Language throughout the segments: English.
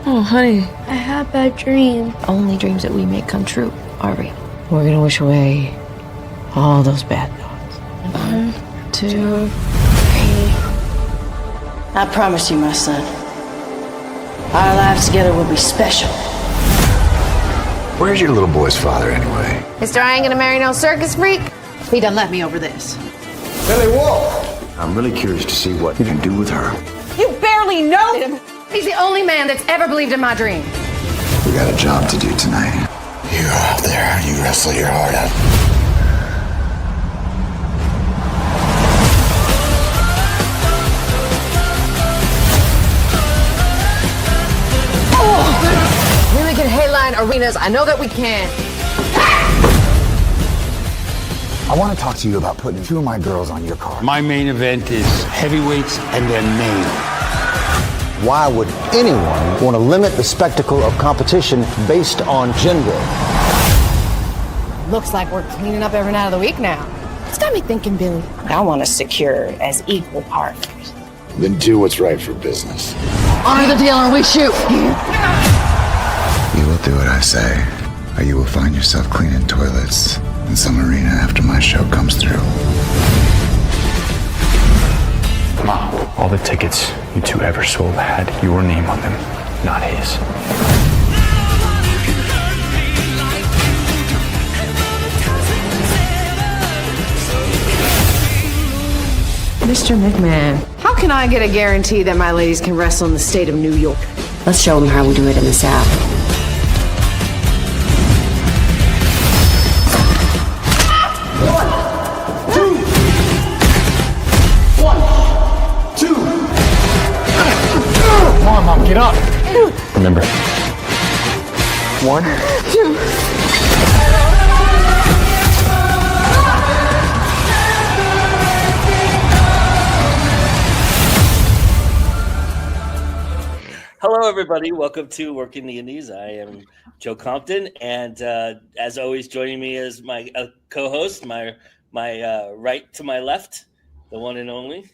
Oh, honey. I had bad dreams. Only dreams that we make come true are real. We're gonna wish away all those bad thoughts. 1, 2, 3. I promise you, my son, our lives together will be special. Where's your little boy's father, anyway? Mr. I ain't gonna marry no circus freak. He done let me over this. Billy Wolf! I'm really curious to see what you can do with her. You barely know him. He's the only man that's ever believed in my dream. We got a job to do tonight. You go out there, you wrestle your heart out. We can headline arenas. I know that we can. I want to talk to you about putting 2 of my girls on your card. My main event is heavyweights and then main. Why would anyone want to limit the spectacle of competition based on gender? Looks like we're cleaning up every night of the week now. It's got me thinking, Billy. I want us secure as equal partners. Then do what's right for business. Honor the deal or we shoot. You will do what I say, or you will find yourself cleaning toilets in some arena after my show comes through. Mom, all the tickets you 2 ever sold had your name on them, not his. Mr. McMahon. How can I get a guarantee that my ladies can wrestle in the state of New York? Let's show them how we do it in the South. Come on, Mom, get up. Remember, 1, 2. Hello, everybody. Welcome to Working the Indies. I am Joe Compton, and as always, joining me is my co-host, my right to my left, the one and only,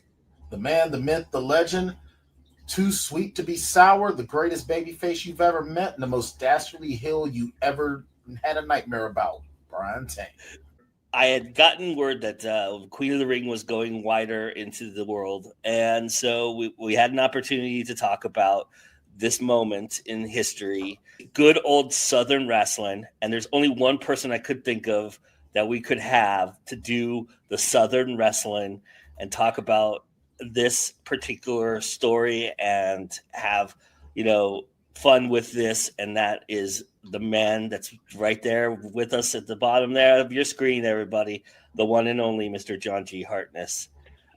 the man, the myth, the legend, too sweet to be sour, the greatest babyface you've ever met, and the most dastardly heel you ever had a nightmare about, Bryan Tann. I had gotten word that Queen of the Ring was going wider into the world, and so we had an opportunity to talk about this moment in history, good old Southern wrestling. And there's only one person I could think of that we could have to do the Southern wrestling and talk about this particular story and have, fun with this. And that is the man that's right there with us at the bottom there of your screen, everybody, the one and only Mr. John G. Hartness.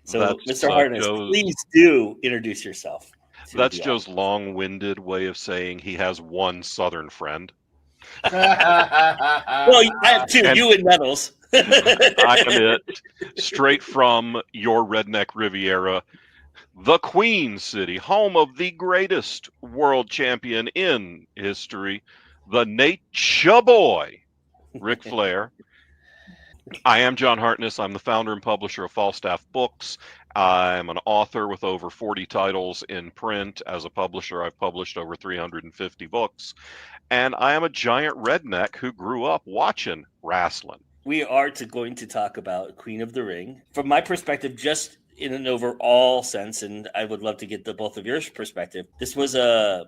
So Mr. Hartness, please do introduce yourself. That's Joe's long-winded way of saying he has one Southern friend. Well, I have 2, you and Nettles. I am it, straight from your redneck Riviera, the Queen City, home of the greatest world champion in history, the Nature Boy, Ric Flair. I am John Hartness. I'm the founder and publisher of Falstaff Books. I'm an author with over 40 titles in print. As a publisher, I've published over 350 books. And I am a giant redneck who grew up watching wrestling. We are going to talk about Queen of the Ring. From my perspective, just in an overall sense, and I would love to get the both of your perspective, this was a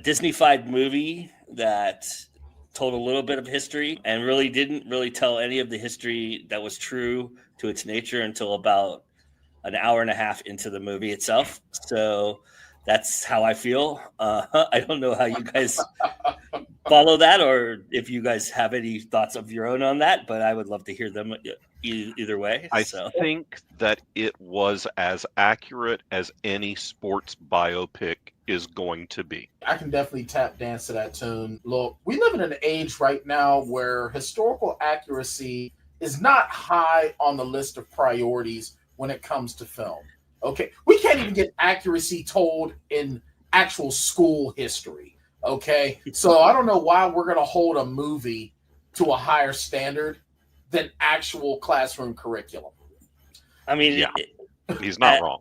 Disney-fied movie that told a little bit of history and really didn't really tell any of the history that was true to its nature until about an hour and a half into the movie itself. So that's how I feel. I don't know how you guys follow that or if you guys have any thoughts of your own on that, but I would love to hear them either way. I think that it was as accurate as any sports biopic is going to be. I can definitely tap dance to that tune. Look, we live in an age right now where historical accuracy is not high on the list of priorities when it comes to film. Okay, we can't even get accuracy told in actual school history. Okay, so I don't know why we're going to hold a movie to a higher standard than actual classroom curriculum. I mean, yeah, he's not wrong.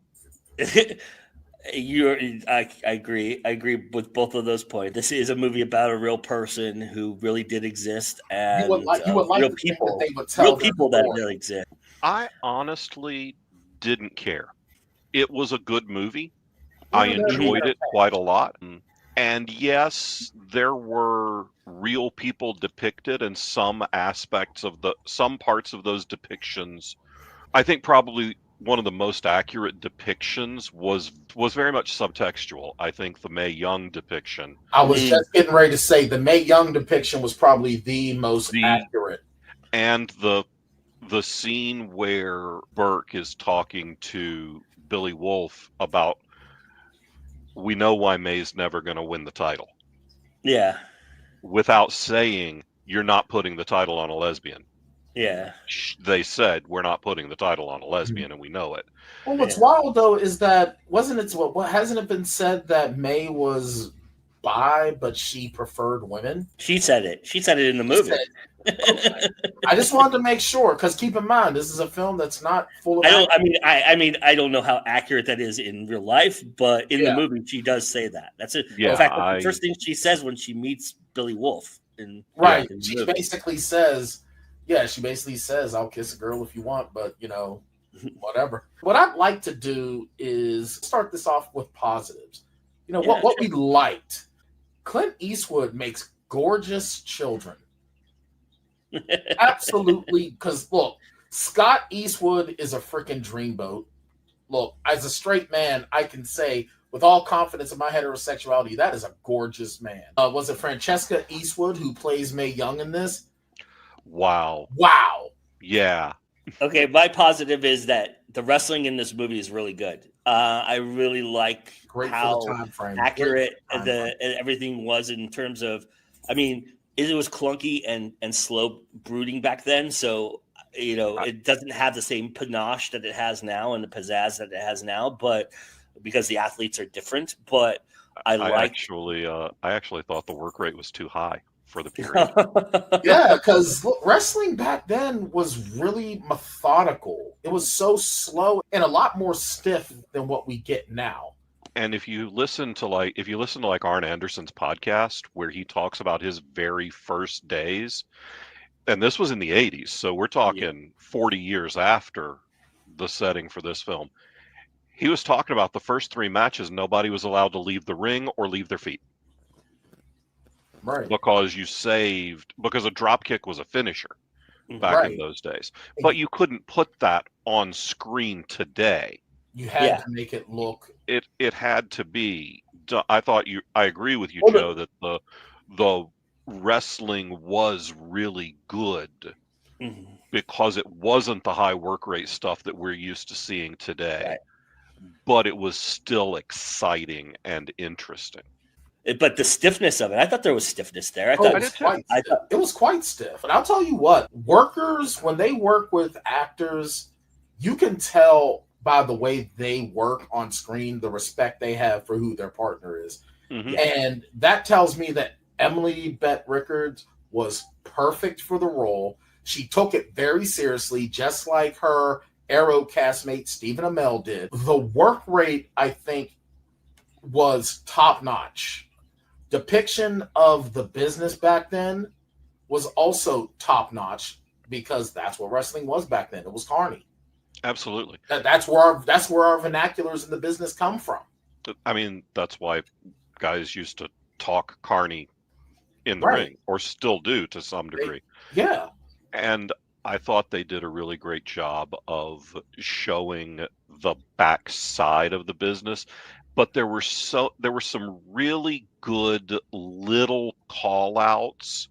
I agree. I agree with both of those points. This is a movie about a real person who really did exist, and you would like real to people, think that they would tell real people that story. really exist. I honestly didn't care. It was a good movie. I enjoyed it quite a lot. And yes, there were real people depicted, and some parts of those depictions, I think probably one of the most accurate depictions was very much subtextual. I think the Mae Young depiction. I was just getting ready to say the Mae Young depiction was probably the most accurate. And the scene where Burke is talking to Billy Wolf about, we know why Mae's never going to win the title. Yeah. Without saying, you're not putting the title on a lesbian. Yeah. They said, we're not putting the title on a lesbian, and we know it. Well, what's wild, though, is that hasn't it been said that Mae was bi, but she preferred women? She said it. She said it in the movie. Okay. I just wanted to make sure, because keep in mind, this is a film that's not full of. I don't know how accurate that is in real life, but in the movie, she does say that. That's it. Yeah, in fact, the first thing she says when she meets Billy Wolf. She basically says, I'll kiss a girl if you want, but whatever. What I'd like to do is start this off with positives. What we liked. Clint Eastwood makes gorgeous children. Absolutely, because look, Scott Eastwood is a freaking dreamboat. Look, as a straight man, I can say with all confidence in my heterosexuality, that is a gorgeous man. Was it Francessa Eastwood who plays Mae Young in this? Wow. Yeah. Okay, my positive is that the wrestling in this movie is really good. I really like how accurate everything was in terms of, it was clunky and slow brooding back then. So, it doesn't have the same panache that it has now and the pizzazz that it has now, but because the athletes are different. But I actually thought the work rate was too high for the period. Yeah, because wrestling back then was really methodical. It was so slow and a lot more stiff than what we get now. And if you listen to Arn Anderson's podcast where he talks about his very first days, and this was in the 80s, so we're talking 40 years after the setting for this film. He was talking about the first 3 matches, nobody was allowed to leave the ring or leave their feet. Right. Because a drop kick was a finisher back in those days. But you couldn't put that on screen today. You had to make it look. It had to be. I agree with you, Joe, that the wrestling was really good because it wasn't the high work rate stuff that we're used to seeing today. Right. But it was still exciting and interesting. But the stiffness of it, I thought there was stiffness there. It was quite stiff. And I'll tell you what, workers, when they work with actors, you can tell by the way they work on screen, the respect they have for who their partner is. Mm-hmm. And that tells me that Emily Bett Rickards was perfect for the role. She took it very seriously, just like her Arrow castmate Stephen Amell did. The work rate, I think, was top-notch. Depiction of the business back then was also top-notch because that's what wrestling was back then. It was carny. Absolutely. That's where our vernaculars in the business come from. That's why guys used to talk carny in the ring, or still do to some degree. And I thought they did a really great job of showing the backside of the business. But there were some really good little call outs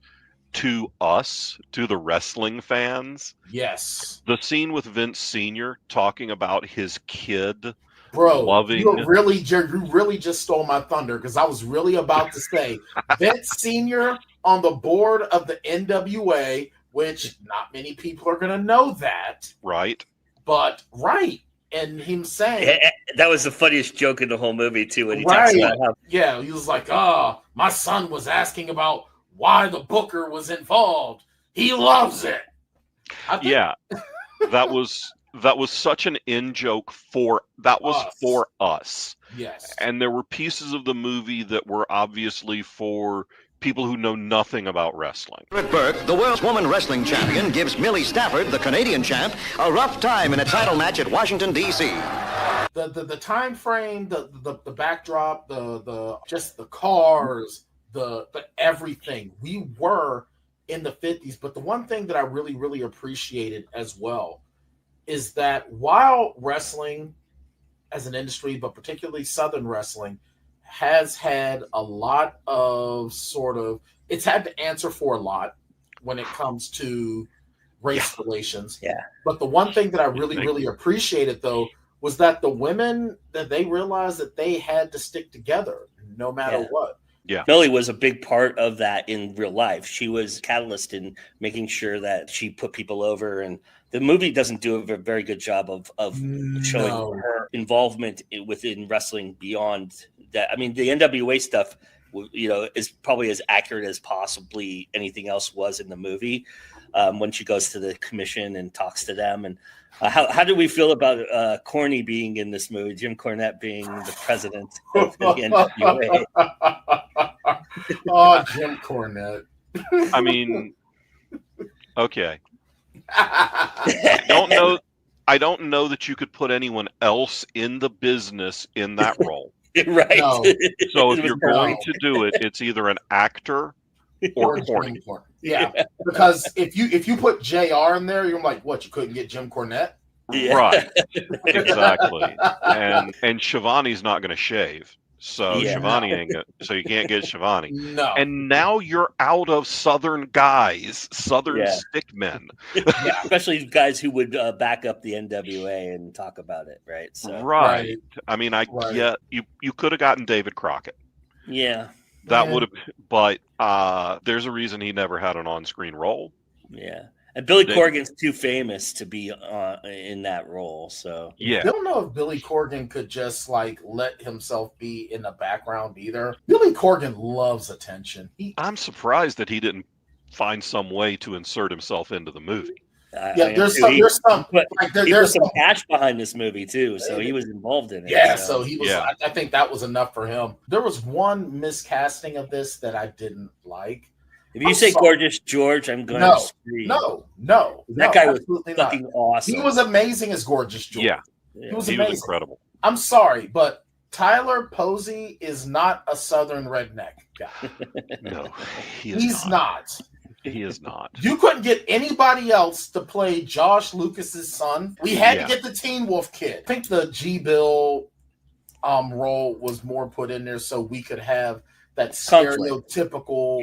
to us, to the wrestling fans. Yes. The scene with Vince Sr. talking about his kid. Bro, loving... you really just stole my thunder because I was really about to say Vince Sr. on the board of the NWA, which not many people are going to know that. Right. But, and him saying that was the funniest joke in the whole movie too. When he talks about how he was like, my son was asking about why the booker was involved. He loves it. That was that was such an in-joke for us. Yes. And there were pieces of the movie that were obviously for people who know nothing about wrestling. Mildred Burke, the world's woman wrestling champion, gives Millie Stafford, the Canadian champ, a rough time in a title match at Washington, D.C. The time frame, the backdrop, just the cars, the everything. We were in the 50s, but the one thing that I really, really appreciated as well is that while wrestling as an industry, but particularly Southern wrestling, has had a lot of it's had to answer for a lot when it comes to race relations. Yeah. But the one thing that I really, really appreciated, though, was that the women, that they realized that they had to stick together no matter what. Yeah. Millie was a big part of that in real life. She was a catalyst in making sure that she put people over, and the movie doesn't do a very good job of showing her involvement within wrestling beyond that. I mean, the NWA stuff, is probably as accurate as possibly anything else was in the movie. When she goes to the commission and talks to them, and how do we feel about Corny being in this movie? Jim Cornette being the president of the NWA. Oh, Jim Cornette. I mean, okay. I don't know that you could put anyone else in the business in that role. Right. No. So if you're going to do it, it's either an actor or Corny. Yeah, because if you put JR in there, you're like, what? You couldn't get Jim Cornette? Yeah. Right. Exactly. And Shivani's not going to shave. So Shivani ain't good. So you can't get Shivani. No. And now you're out of Southern guys, Southern stick men. Yeah, especially guys who would back up the NWA and talk about it, right? So. Right. I mean, get you could have gotten David Crockett. Yeah. That would have, but there's a reason he never had an on-screen role. Yeah. And Billy Corgan's too famous to be in that role, so I don't know if Billy Corgan could just let himself be in the background either. Billy Corgan loves attention. I'm surprised that he didn't find some way to insert himself into the movie. There's some cash behind this movie too, so he was involved in it. Yeah, so he was. I think that was enough for him. There was one miscasting of this that I didn't like. If you say Gorgeous George, I'm going to scream. No. That guy was fucking awesome. He was amazing as Gorgeous George. Yeah. He was amazing. Was incredible. I'm sorry, but Tyler Posey is not a Southern redneck guy. No, he's not. He is not. You couldn't get anybody else to play Josh Lucas's son. We had to get the Teen Wolf kid. I think the G-Bill role was more put in there so we could have that stereotypical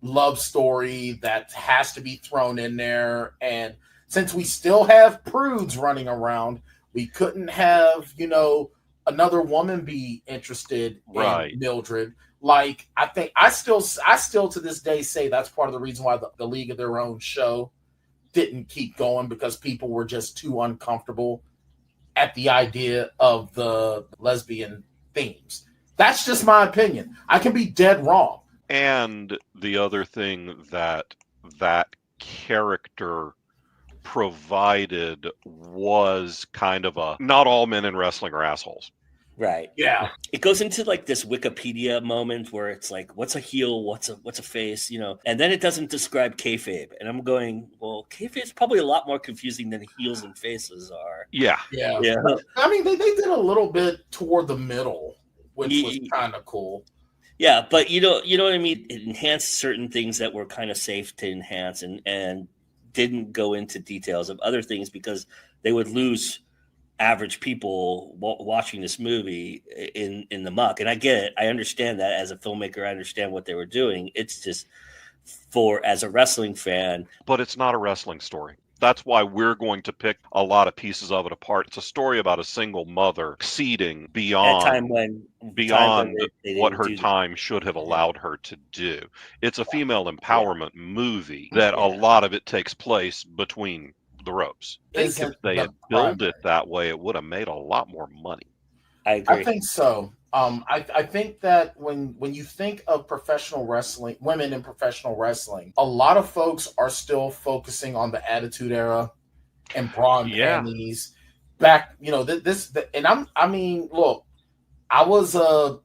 love story that has to be thrown in there. And since we still have prudes running around, we couldn't have, another woman be interested in Mildred. I still to this day say that's part of the reason why the League of Their Own show didn't keep going, because people were just too uncomfortable at the idea of the lesbian themes. That's just my opinion. I can be dead wrong. And the other thing that character provided was kind of not all men in wrestling are assholes. Right. Yeah. It goes into this Wikipedia moment where it's what's a heel, what's a face, and then it doesn't describe kayfabe. And I'm going, well, kayfabe is probably a lot more confusing than heels and faces are. Yeah. I mean, they did a little bit toward the middle, which was kind of cool. Yeah, but you know what I mean? It enhanced certain things that were kind of safe to enhance and didn't go into details of other things because they would lose average people watching this movie in the muck. And I get it. I understand that as a filmmaker. I understand what they were doing. It's just as a wrestling fan. But it's not a wrestling story. That's why we're going to pick a lot of pieces of it apart. It's a story about a single mother exceeding beyond what her time should have allowed her to do. It's a female empowerment movie that a lot of it takes place between the ropes. I think if they had built it that way, it would have made a lot more money. I agree. I think so. I think that when you think of professional wrestling, women in professional wrestling, a lot of folks are still focusing on the Attitude Era and brawn panties. Back, look, I was a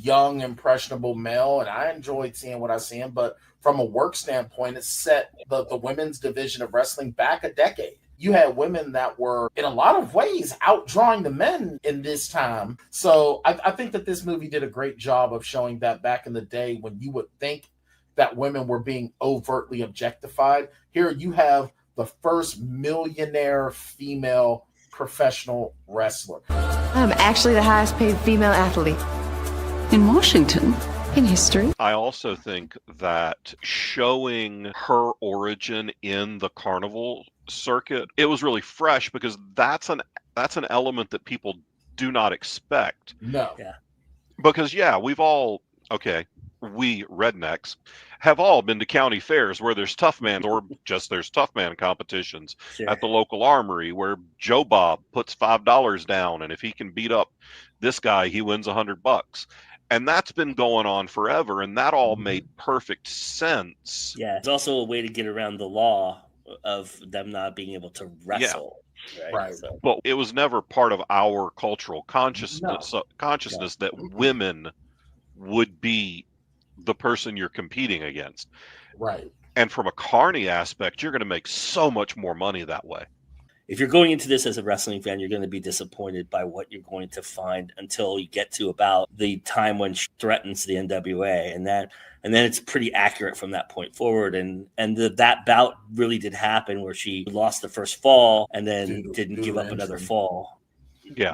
young impressionable male, and I enjoyed seeing what I seen. But from a work standpoint, it set the women's division of wrestling back a decade. You had women that were, in a lot of ways, outdrawing the men in this time. So I think that this movie did a great job of showing that back in the day when you would think that women were being overtly objectified. Here you have the first millionaire female professional wrestler. I'm actually the highest paid female athlete in Washington in history. I also think that showing her origin in the carnival circuit, it was really fresh because that's an element that people do not expect. No. Yeah. Because we rednecks have all been to county fairs where there's tough man or just there's tough man competitions at the local armory where Joe Bob puts $5 down, and if he can beat up this guy, he wins $100. And that's been going on forever, and that all made perfect sense. Yeah, it's also a way to get around the law of them not being able to wrestle. Yeah. Right. So. But it was never part of our cultural consciousness that women would be the person you're competing against. Right. And from a carny aspect, you're going to make so much more money that way. If you're going into this as a wrestling fan, you're going to be disappointed by what you're going to find until you get to about the time when she threatens the NWA, and then it's pretty accurate from that point forward. And that bout really did happen where she lost the first fall and then didn't give up another fall. Yeah.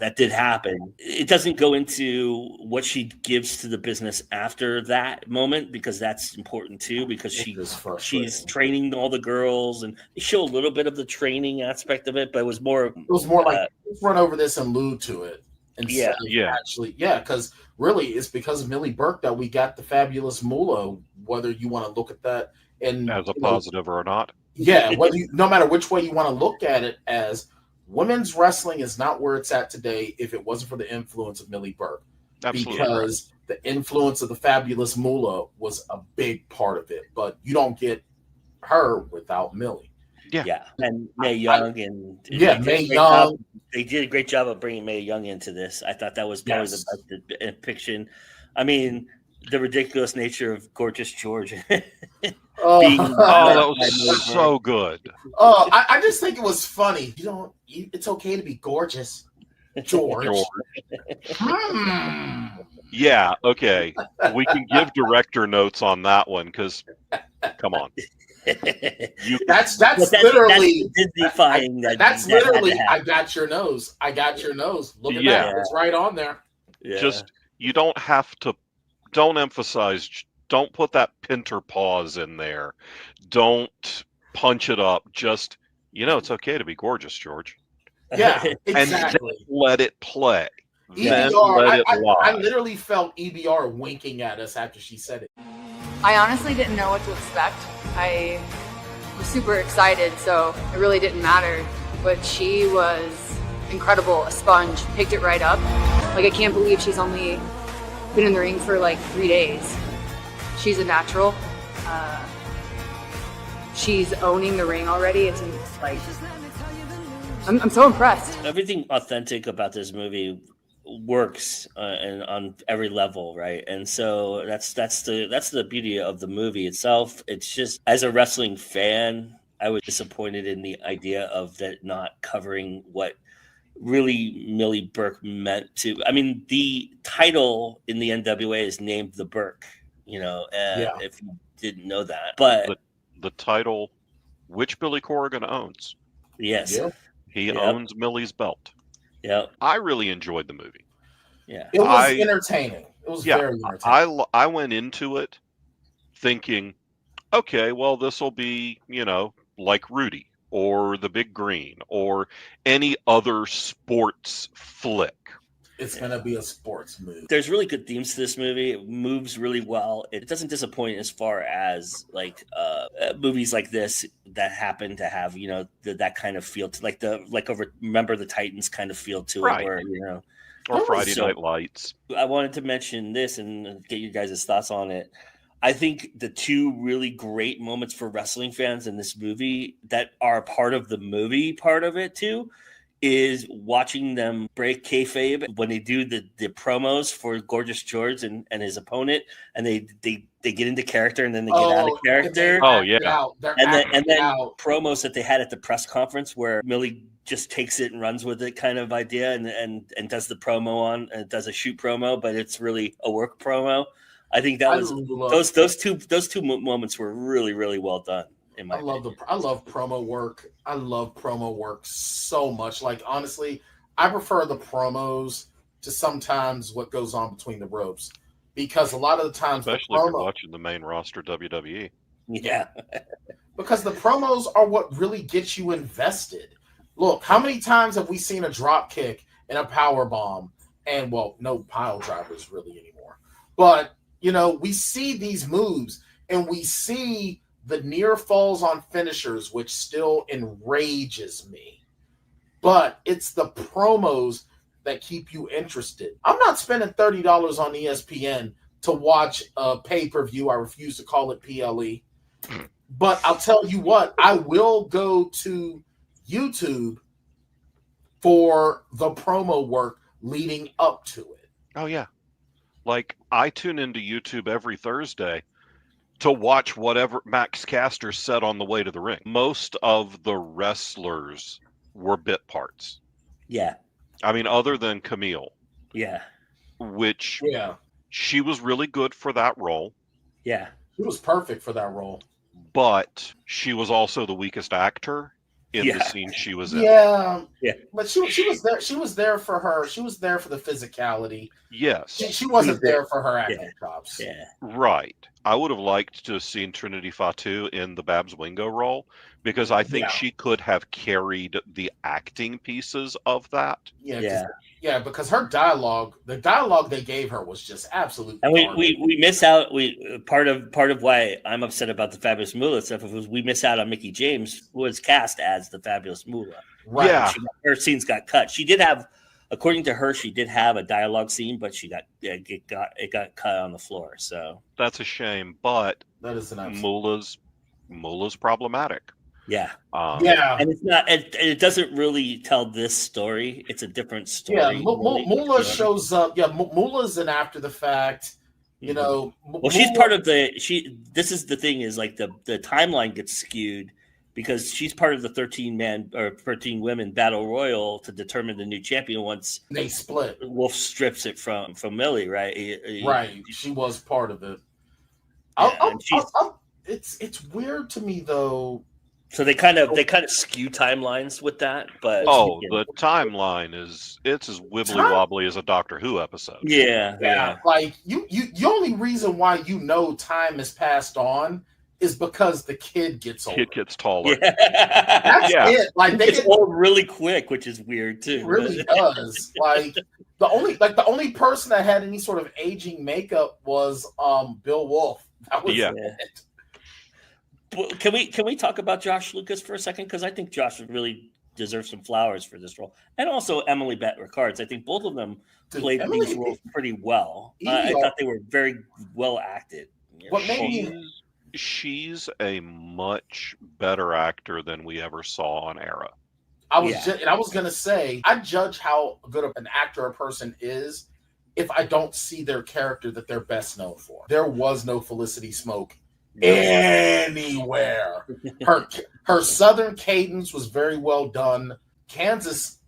That did happen. It doesn't go into what she gives to the business after that moment, because that's important too, because she's training all the girls, and they show a little bit of the training aspect of it, but it was more like let's run over this and allude to it. Because really it's because of Millie Burke that we got the fabulous Moolah, whether you want to look at that and as a positive or not. Yeah, no matter which way you want to look at it, as women's wrestling is not where it's at today if it wasn't for the influence of Millie Burke. Absolutely. Because the influence of the fabulous Moolah was a big part of it. But you don't get her without Millie. Yeah. And Mae Young. Mae Young. They did a great job of bringing Mae Young into this. I thought that was probably the best depiction. I mean, the ridiculous nature of Gorgeous George. That was so good. I just think it was funny. It's okay to be gorgeous, George. Yeah, okay. We can give director notes on that one because, come on. That's literally Disney-fying. That's literally. I got your nose. I got your nose. Look at that. It's right on there. Yeah. Just you don't have to. Don't emphasize. Don't put that pinter pause in there. Don't punch it up. Just, it's okay to be gorgeous, George. Yeah, exactly. And then let it play. EBR, I literally felt EBR winking at us after she said it. I honestly didn't know what to expect. I was super excited, so it really didn't matter. But she was incredible, a sponge, picked it right up. Like, I can't believe she's only been in the ring for like 3 days. She's a natural. She's owning the ring already. It's like, I'm so impressed. Everything authentic about this movie works and on every level, right? And so that's the beauty of the movie itself. It's just, as a wrestling fan, I was disappointed in the idea of that not covering what really Millie Burke meant to. I mean, the title in the NWA is named the Burke. If you didn't know that, but the title, which Billy Corrigan owns. Yes, he owns Millie's belt. Yeah, I really enjoyed the movie. Yeah, it was entertaining. It was very entertaining. I went into it thinking, okay, well, this will be like Rudy or The Big Green or any other sports flick. It's going to be a sports movie. There's really good themes to this movie. It moves really well. It doesn't disappoint as far as like movies like this that happen to have, that kind of feel to Remember the Titans kind of feel to it, where, or Friday Night Lights. I wanted to mention this and get you guys' thoughts on it. I think the two really great moments for wrestling fans in this movie that are part of the movie part of it too is watching them break kayfabe when they do the promos for Gorgeous George and his opponent, and they get into character and then they get out of character. Oh yeah, and then promos that they had at the press conference where Millie just takes it and runs with it kind of idea and does the promo on and does a shoot promo, but it's really a work promo. I think that was those two moments were really, really well done. I love promo work. I love promo work so much. Like, honestly, I prefer the promos to sometimes what goes on between the ropes, because a lot of the times, especially if you're watching the main roster WWE. Yeah, because the promos are what really gets you invested. Look, how many times have we seen a drop kick and a power bomb, and no pile drivers really anymore, but we see these moves and we see the near falls on finishers, which still enrages me. But it's the promos that keep you interested. I'm not spending $30 on ESPN to watch a pay-per-view. I refuse to call it PLE. But I'll tell you what, I will go to YouTube for the promo work leading up to it. Oh, yeah. Like, I tune into YouTube every Thursday to watch whatever Max Caster said on the way to the ring. Most of the wrestlers were bit parts. Yeah. I mean, other than Camille. Yeah. Which she was really good for that role. Yeah. She was perfect for that role. But she was also the weakest actor in the scene she was in. Yeah. But she was there. She was there for her. She was there for the physicality. Yes. She wasn't there for her acting chops. Yeah. Right. I would have liked to have seen Trinity Fatu in the Babs Wingo role, because I think she could have carried the acting pieces of that. Yeah, because her dialogue, the dialogue they gave her was just absolutely. And we miss out. Part of why I'm upset about the Fabulous Moolah stuff was we miss out on Mickie James, who was cast as the Fabulous Moolah. Right. Yeah. Her scenes got cut. She did have, according to her, she did have a dialogue scene, but it got cut on the floor. So that's a shame. But that is an Moolah's problematic. Yeah. And it's not. It doesn't really tell this story. It's a different story. Yeah, Moolah shows up. Yeah, Moolah's an after the fact. Well, she's part of the. This is the thing is like the timeline gets skewed because she's part of the 13-man or 13 women battle royal to determine the new champion once they split. Wolf strips it from Millie, right? Right. She was part of it. It's weird to me though. So they kind of skew timelines with that, but the timeline is as wibbly wobbly as a Doctor Who episode. Yeah. Like you the only reason why time is passed on is because the kid gets older. Kid gets taller. Yeah. That's it. Like they get old really quick, which is weird too. It really does. Like the only person that had any sort of aging makeup was Bill Wolf. That was it. Can we talk about Josh Lucas for a second? Because I think Josh really deserves some flowers for this role, and also Emily Bett Rickards. I think both of them played these roles pretty well. I thought they were very well acted. What made me? She's a much better actor than we ever saw on Era. I was gonna say I judge how good of an actor a person is if I don't see their character that they're best known for. There was no Felicity Smoke anywhere. Her Southern cadence was very well done. Kansas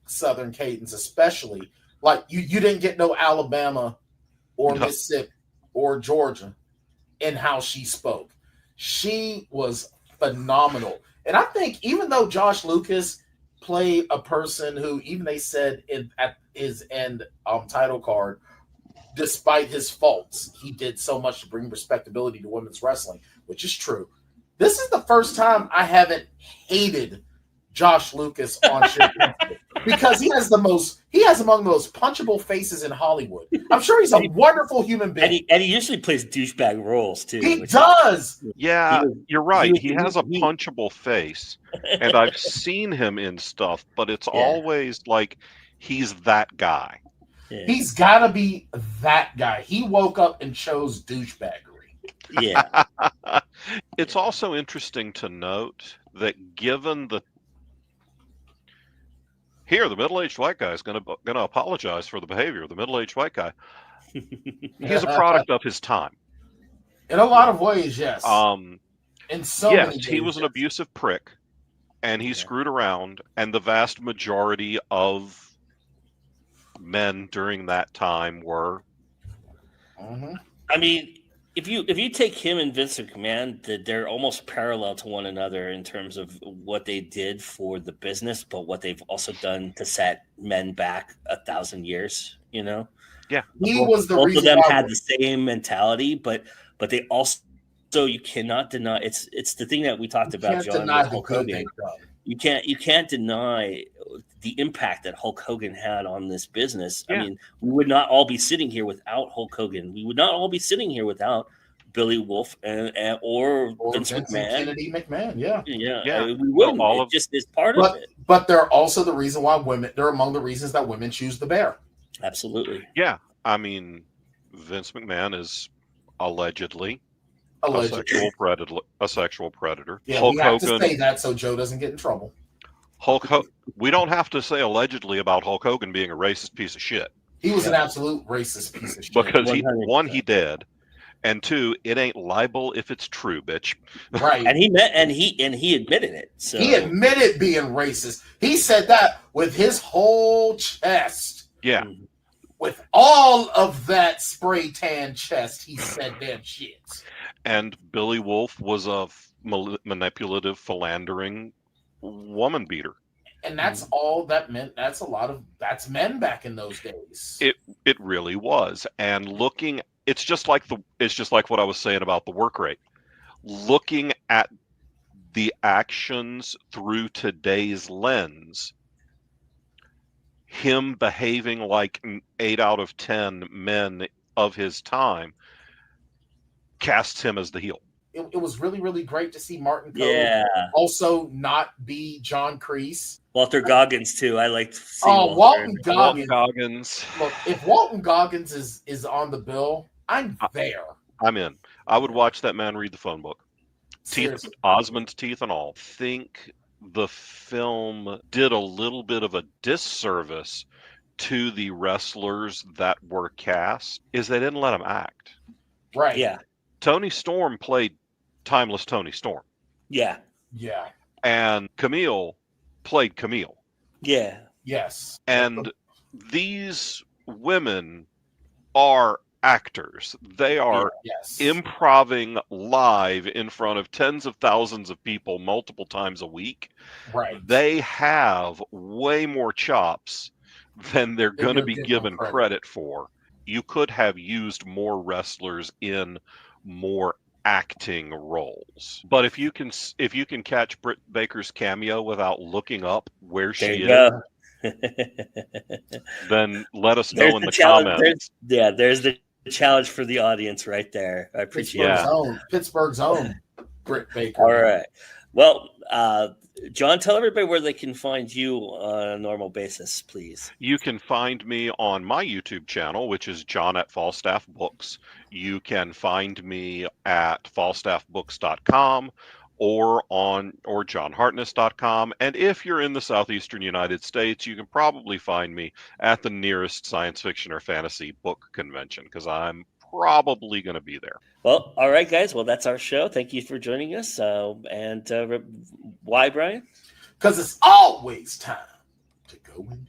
Southern cadence, especially, like you didn't get no Alabama or Mississippi or Georgia in how she spoke. She was phenomenal, and I think even though Josh Lucas played a person who, even they said at his end title card, despite his faults, he did so much to bring respectability to women's wrestling, which is true. This is the first time I haven't hated Josh Lucas on Shit because he has among the most punchable faces in Hollywood. I'm sure he's a wonderful human being. And he usually plays douchebag roles too. He does. Yeah, you're right. He has a punchable face, and I've seen him in stuff, but it's always like he's that guy. Yeah. He's got to be that guy. He woke up and chose douchebaggery. Yeah. It's also interesting to note that given the the middle-aged white guy is going to apologize for the behavior of the middle-aged white guy. He's a product of his time. In a lot of ways, yes. In so many yes, ways, he was an abusive prick, and he screwed around, and the vast majority of men during that time were. I mean, if you take him and Vince McMahon, they're almost parallel to one another in terms of what they did for the business, but what they've also done to set men back 1,000 years. You know, yeah, was the both reason of them why had the same mentality, but they also. So you cannot deny it's the thing that we talked about, John, with Hulk Hogan. You can't deny the impact that Hulk Hogan had on this business. Yeah. I mean, we would not all be sitting here without Hulk Hogan. We would not all be sitting here without Billy Wolf or Vince McMahon. Kennedy McMahon, yeah. I mean, we wouldn't. It just is part of it. But they're also the reason why they're among the reasons that women choose the bear. Absolutely. Yeah. I mean, Vince McMahon is allegedly a sexual predator. Yeah, Hulk Hogan, to say that so Joe doesn't get in trouble. We don't have to say allegedly about Hulk Hogan being a racist piece of shit. He was an absolute racist piece of shit. Because he did, and two, it ain't libel if it's true, bitch. Right. And he admitted it. So he admitted being racist. He said that with his whole chest. Yeah. With all of that spray tan chest, he said damn shit. And Billy Wolf was a manipulative, philandering woman beater. And that's all that meant. That's men back in those days. It really was. And it's just like what I was saying about the work rate. Looking at the actions through today's lens, him behaving like 8 out of 10 men of his time casts him as the heel. It was really, really great to see Martin Cole also not be John Kreese. Walter Goggins too. I liked seeing Walton Goggins. Look, if Walton Goggins is on the bill, I'm there. I'm in. I would watch that man read the phone book. Seriously. Osmond's teeth and all. Think the film did a little bit of a disservice to the wrestlers that were cast is they didn't let them act. Right. Yeah. Tony Storm played timeless Tony Storm. Yeah. Yeah. And Camille played Camille. Yeah. Yes. And these women are actors. They are improving live in front of tens of thousands of people multiple times a week. Right. They have way more chops than they're going to be given credit for. You could have used more wrestlers in more acting roles. But if you can catch Britt Baker's cameo without looking up where she is, then let us know in the comments. There's the challenge for the audience right there. I appreciate it. Pittsburgh's own Britt Baker. All right. Well, John, tell everybody where they can find you on a normal basis, please. You can find me on my YouTube channel, which is John at Falstaff Books. You can find me at falstaffbooks.com or johnhartness.com. And if you're in the southeastern United States, you can probably find me at the nearest science fiction or fantasy book convention, because I'm probably going to be there. Well, all right, guys. Well, that's our show. Thank you for joining us. And why, Bryan? Because it's always time to go in.